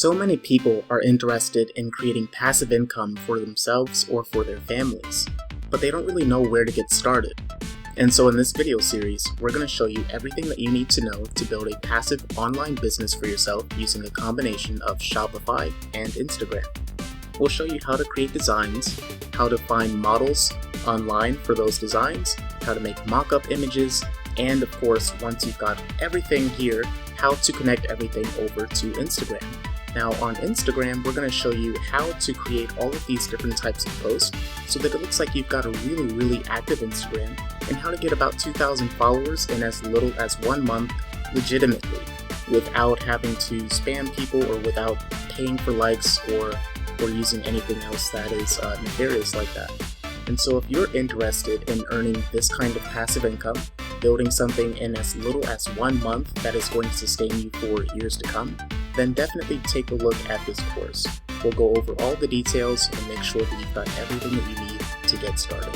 So many people are interested in creating passive income for themselves or for their families, but they don't really know where to get started. And so in this video series, we're going to show you everything that you need to know to build a passive online business for yourself using a combination of Shopify and Instagram. We'll show you how to create designs, how to find models online for those designs, how to make mock-up images, and of course, once you've got everything here, how to connect everything over to Instagram. Now on Instagram, we're going to show you how to create all of these different types of posts so that it looks like you've got a really active Instagram, and how to get about 2,000 followers in as little as 1 month legitimately without having to spam people or without paying for likes or using anything else that is nefarious like that. And so if you're interested in earning this kind of passive income, building something in as little as 1 month that is going to sustain you for years to come, then definitely take a look at this course. We'll go over all the details and make sure that you've got everything that you need to get started.